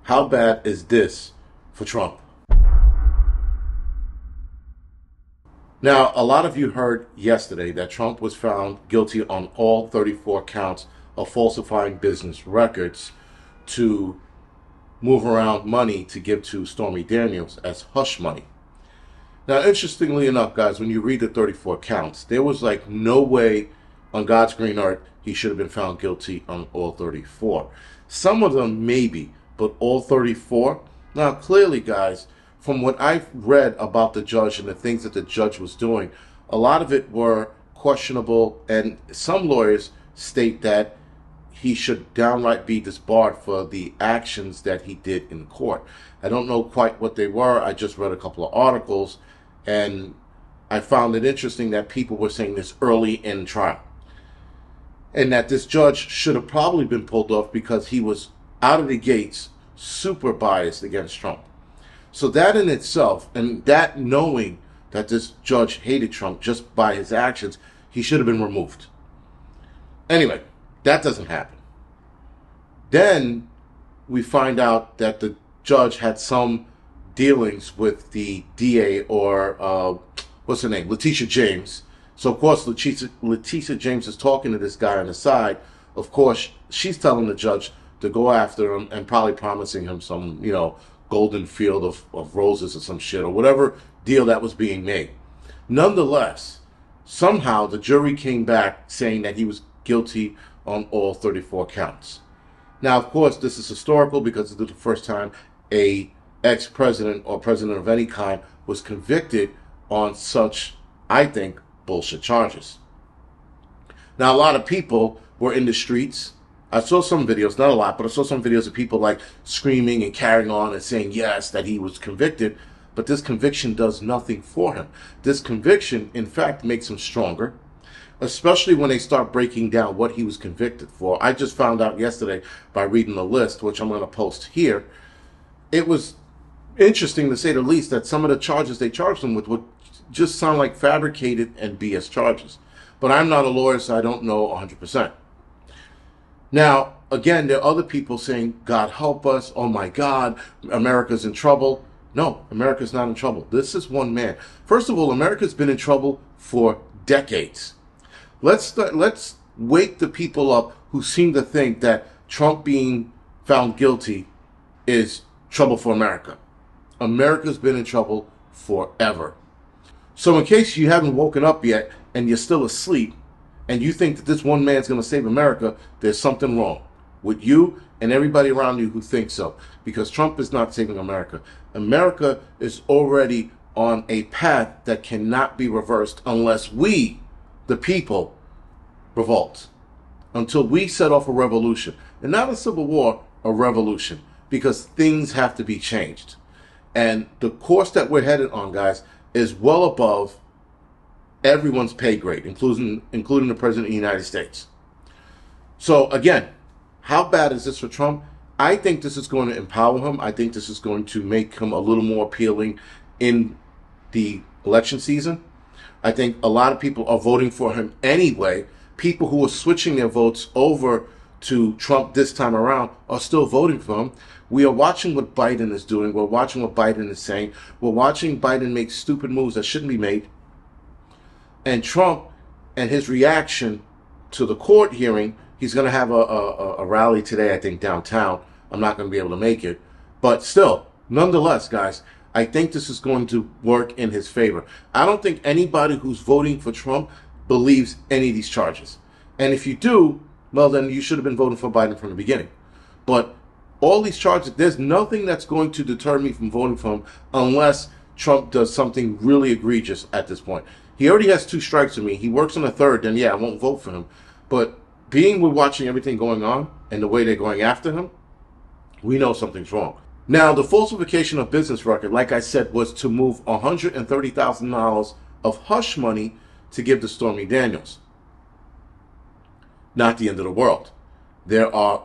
How bad is this for Trump? Now, a lot of you heard yesterday that Trump was found guilty on all 34 counts of falsifying business records to move around money to give to Stormy Daniels as hush money. Now, interestingly enough, guys, when you read the 34 counts, there was like no way on God's green earth he should have been found guilty on all 34. Some of them maybe, but all 34? Now, clearly, guys, from what I've read about the judge and the things that the judge was doing, a lot of it were questionable, and some lawyers state that he should downright be disbarred for the actions that he did in court. I don't know quite what they were. I just read a couple of articles, and I found it interesting that people were saying this early in trial, and that this judge should have probably been pulled off because he was out of the gates super biased against Trump. So that in itself, and that knowing that this judge hated Trump just by his actions, he should have been removed. Anyway, that doesn't happen. Then we find out that the judge had some dealings with the DA, or what's her name, Letitia James. So of course Letitia James is talking to this guy on the side. Of course, she's telling the judge to go after him and probably promising him some, golden field of roses or some shit, or whatever deal that was being made. Nonetheless, somehow the jury came back saying that he was guilty on all 34 counts. Now, of course, this is historical because it's the first time a ex-president or president of any kind was convicted on such, I think, bullshit charges. Now, a lot of people were in the streets. I saw some videos, not a lot, but I saw some videos of people like screaming and carrying on and saying, yes, that he was convicted. But this conviction does nothing for him. This conviction, in fact, makes him stronger, especially when they start breaking down what he was convicted for. I just found out yesterday by reading the list, which I'm going to post here. It was interesting, to say the least, that some of the charges they charged him with would just sound like fabricated and BS charges. But I'm not a lawyer, so I don't know 100%. Now, again, there are other people saying, God help us, oh my God, America's in trouble. No, America's not in trouble. This is one man. First of all, America's been in trouble for decades. Let's wake the people up who seem to think that Trump being found guilty is trouble for America. America's been in trouble forever. So in case you haven't woken up yet and you're still asleep, and you think that this one man's going to save America, there's something wrong with you and everybody around you who thinks so. Because Trump is not saving America. America is already on a path that cannot be reversed unless we, the people, revolt. Until we set off a revolution. And not a civil war, a revolution. Because things have to be changed. And the course that we're headed on, guys, is well above everyone's pay grade, including the President of the United States. So again, how bad is this for Trump? I think this is going to empower him. I think this is going to make him a little more appealing in the election season. I think a lot of people are voting for him anyway. People who are switching their votes over to Trump this time around are still voting for him. We are watching what Biden is doing. We're watching what Biden is saying. We're watching Biden make stupid moves that shouldn't be made. And Trump and his reaction to the court hearing, he's going to have a rally today, I think, downtown. I'm not going to be able to make it. But still, nonetheless, guys, I think this is going to work in his favor. I don't think anybody who's voting for Trump believes any of these charges. And if you do, well, then you should have been voting for Biden from the beginning. But all these charges, there's nothing that's going to deter me from voting for him unless Trump does something really egregious at this point. He already has 2 strikes with me. He works on a third, then yeah, I won't vote for him. But being we're watching everything going on and the way they're going after him, we know something's wrong. Now, the falsification of business record, like I said, was to move $130,000 of hush money to give to Stormy Daniels. Not the end of the world. There are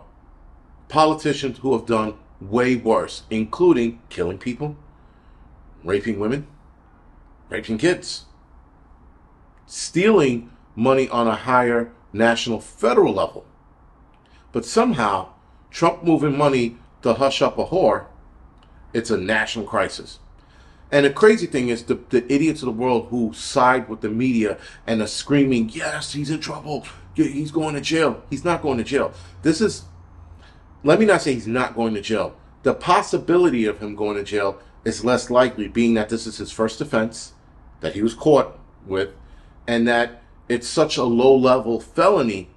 politicians who have done way worse, including killing people, raping women, raping kids, stealing money on a higher national federal level. But somehow, Trump moving money to hush up a whore, it's a national crisis. And the crazy thing is the idiots of the world who side with the media and are screaming, yes, he's in trouble. He's going to jail. He's not going to jail. Let me not say he's not going to jail. The possibility of him going to jail is less likely, being that this is his first offense that he was caught with, and that it's such a low-level felony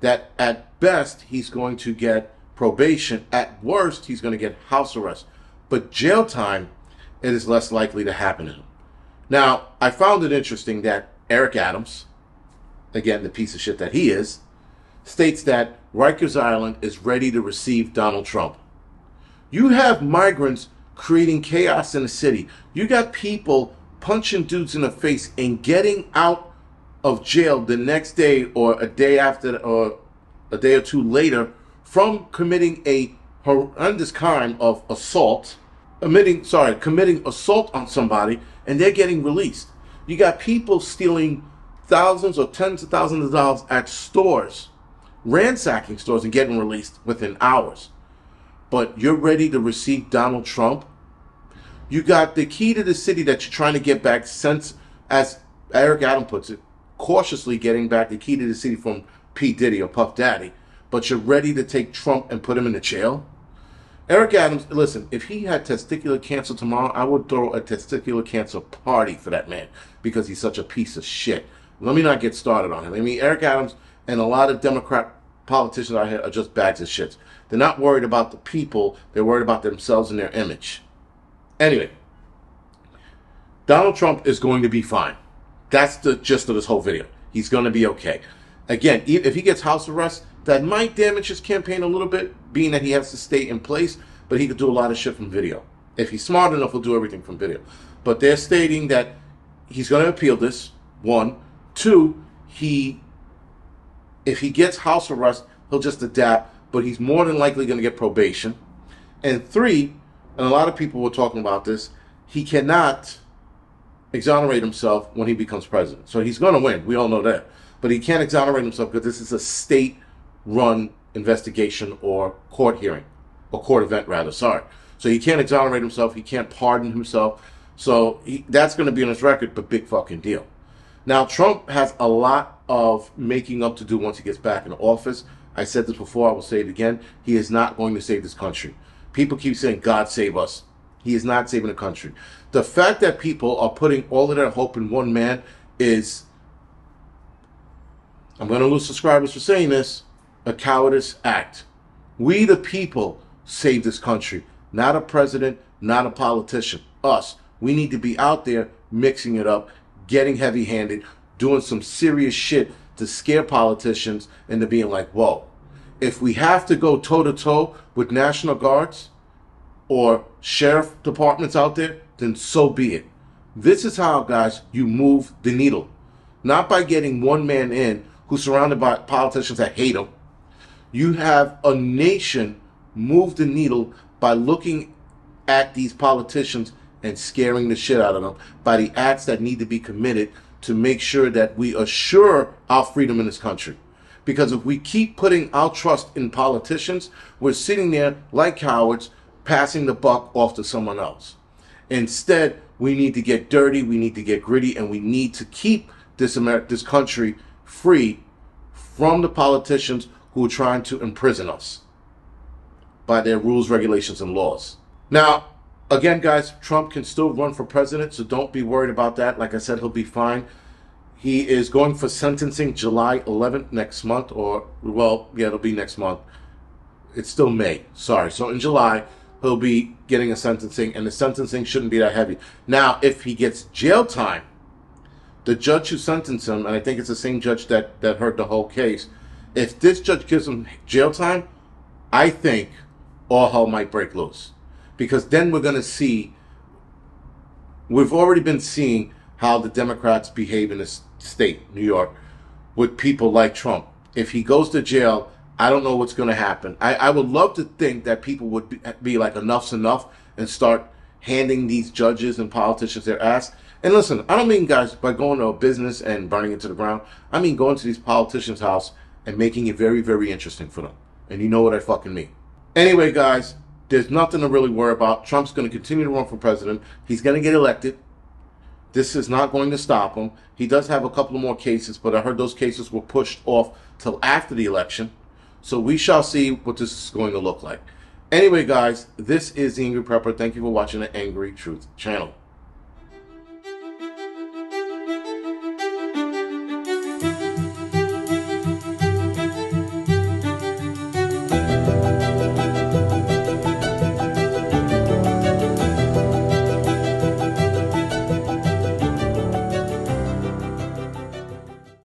that at best he's going to get probation. At worst, he's going to get house arrest. But jail time, it is less likely to happen to him. Now, I found it interesting that Eric Adams, again, the piece of shit that he is, states that Rikers Island is ready to receive Donald Trump. You have migrants creating chaos in the city. You got people punching dudes in the face and getting out of jail the next day or a day after or a day or two later from committing a horrendous crime of assault, committing assault on somebody, and they're getting released. You got people stealing thousands or tens of thousands of dollars at stores, ransacking stores and getting released within hours. But you're ready to receive Donald Trump? You got the key to the city that you're trying to get back, since, as Eric Adams puts it, cautiously getting back the key to the city from P. Diddy or Puff Daddy, but you're ready to take Trump and put him in the jail? Eric Adams, listen, if he had testicular cancer tomorrow, I would throw a testicular cancer party for that man because he's such a piece of shit. Let me not get started on him. I mean, Eric Adams and a lot of Democrat politicians out here are just bags of shit. They're not worried about the people. They're worried about themselves and their image. Anyway, Donald Trump is going to be fine. That's the gist of this whole video. He's going to be okay. Again, if he gets house arrest, that might damage his campaign a little bit, being that he has to stay in place, but he could do a lot of shit from video. If he's smart enough, he'll do everything from video. But they're stating that he's going to appeal this, one. Two, if he gets house arrest, he'll just adapt, but he's more than likely going to get probation. And three, and a lot of people were talking about this, he cannot exonerate himself when he becomes president. So he's going to win. We all know that. But he can't exonerate himself because this is a state-run investigation or court hearing, or court event, rather. Sorry. So he can't exonerate himself. He can't pardon himself. So that's going to be on his record, but big fucking deal. Now, Trump has a lot of making up to do once he gets back in office. I said this before. I will say it again. He is not going to save this country. People keep saying, God save us. He is not saving the country. The fact that people are putting all of their hope in one man is, I'm going to lose subscribers for saying this, a cowardice act. We the people save this country, not a president, not a politician. Us. We need to be out there mixing it up, getting heavy-handed, doing some serious shit to scare politicians into being like, whoa. If we have to go toe-to-toe with National Guards or sheriff departments out there, then so be it. This is how, guys, you move the needle. Not by getting one man in who's surrounded by politicians that hate him. You have a nation move the needle by looking at these politicians and scaring the shit out of them by the acts that need to be committed to make sure that we assure our freedom in this country. Because if we keep putting our trust in politicians, we're sitting there like cowards, passing the buck off to someone else. Instead, we need to get dirty, we need to get gritty, and we need to keep this country free from the politicians who are trying to imprison us by their rules, regulations, and laws. Now, again, guys, Trump can still run for president, so don't be worried about that. Like I said, he'll be fine. He is going for sentencing July 11th next month, or, well, yeah, it'll be next month. It's still May, sorry. So in July, he'll be getting a sentencing, and the sentencing shouldn't be that heavy. Now, if he gets jail time, the judge who sentenced him, and I think it's the same judge that heard the whole case, if this judge gives him jail time, I think all hell might break loose. Because then we're going to see, we've already been seeing how the Democrats behave in this state, New York, with people like Trump. If he goes to jail, I don't know what's going to happen. I would love to think that people would be like, enough's enough, and start handing these judges and politicians their ass. And listen, I don't mean, guys, by going to a business and burning it to the ground. I mean going to these politicians' house and making it very, very interesting for them. And you know what I fucking mean. Anyway, guys, There's nothing to really worry about. Trump's going to continue to run for president. He's going to get elected. This is not going to stop him. He does have a couple of more cases, but I heard those cases were pushed off till after the election. So we shall see what this is going to look like. Anyway, guys, this is the Angry Prepper. Thank you for watching the Angry Truth channel.